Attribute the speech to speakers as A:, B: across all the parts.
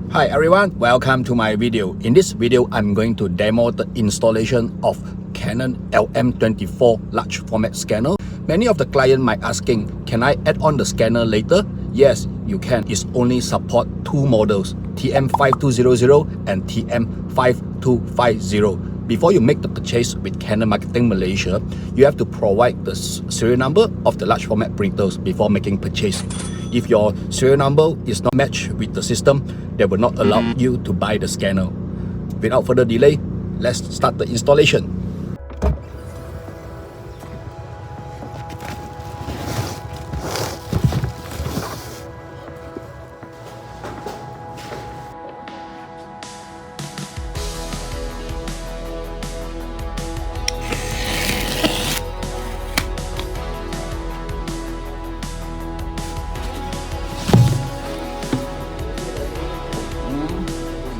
A: Hi everyone, welcome to my video. In this video, I'm going to demo the installation of Canon LM24 large format scanner. Many of the clients might asking, can I add on the scanner later? Yes, you can. It's only support two models, TM5250 and TM5250. Before you make the purchase with Canon Marketing Malaysia, you have to provide the serial number of the large format printers before making purchase. If your serial number is not matched with the system, they will not allow you to buy the scanner. Without further delay, let's start the installation.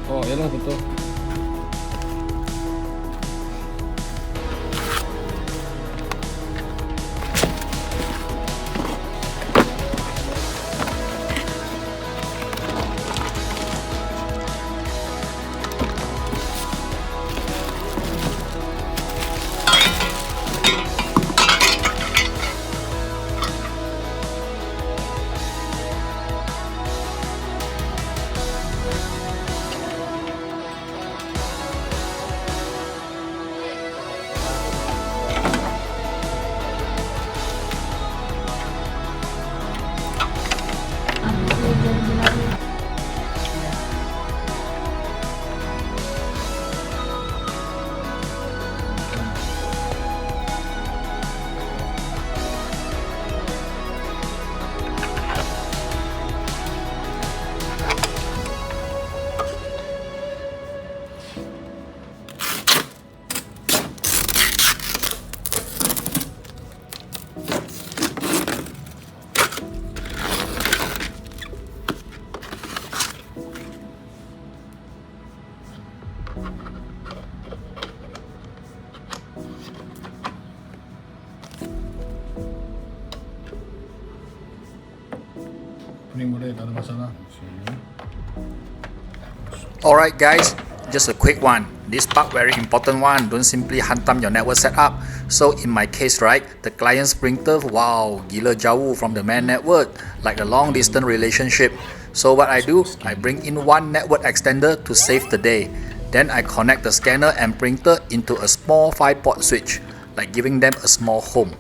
B: Oh, yalah betul. Ni boleh, tak ada masalah.
A: Alright guys, just a quick one. This part very important one. Don't simply hantam your network setup. So in my case, right, the client's printer, wow, gila jauh from the main network, like a long distance relationship. So what I do, I bring in one network extender to save the day. Then I connect the scanner and printer into a small 5-port switch, like giving them a small home.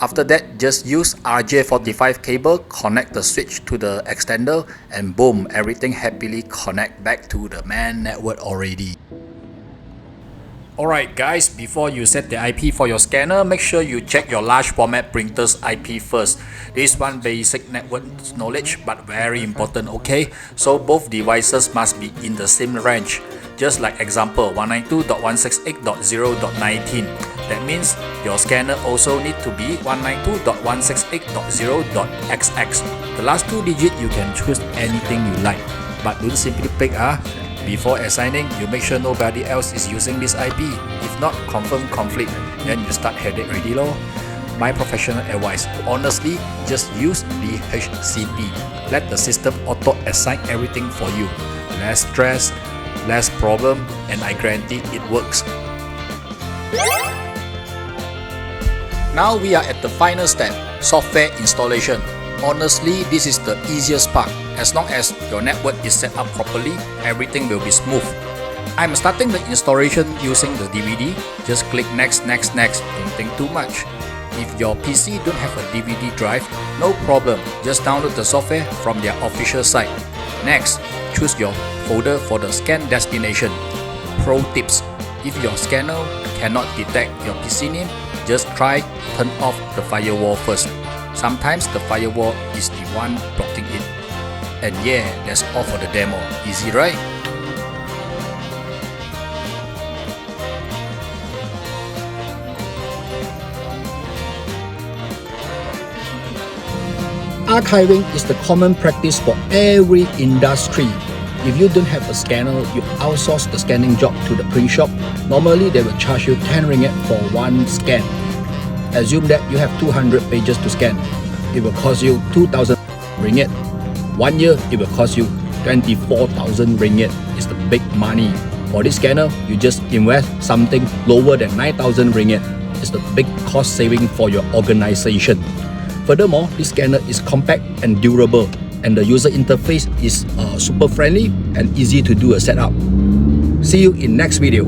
A: After that, just use RJ45 cable, connect the switch to the extender, and boom, everything happily connect back to the main network already. Alright guys, before you set the IP for your scanner, make sure you check your large format printer's IP first. This one basic network knowledge but very important, okay? So both devices must be in the same range. Just like example 192.168.0.19. That means your scanner also need to be 192.168.0.xx. The last two digits you can choose anything you like, but don't simply pick Before assigning, you make sure nobody else is using this IP. If not, confirm conflict, then you start headache already lor. My professional advice, honestly, just use DHCP. Let the system auto assign everything for you. Less stress, less problem, and I guarantee it works. Now we are at the final step, software installation. Honestly, this is the easiest part. As long as your network is set up properly, everything will be smooth. I'm starting the installation using the DVD. Just click next, next, next. Don't think too much. If your PC don't have a DVD drive, no problem. Just download the software from their official site. Next, choose your folder for the scan destination. Pro tips: if your scanner cannot detect your PC name, just try turn off the firewall first. Sometimes the firewall is the one blocking it. And yeah, that's all for the demo. Easy, right? Archiving is the common practice for every industry. If you don't have a scanner, you outsource the scanning job to the print shop. Normally, they will charge you 10 ringgit for one scan. Assume that you have 200 pages to scan. It will cost you 2,000 ringgit. 1 year, it will cost you 24,000 ringgit is the big money. For this scanner, you just invest something lower than 9,000 ringgit. It's the big cost saving for your organization. Furthermore, this scanner is compact and durable, and the user interface is super friendly and easy to do a setup. See you in next video.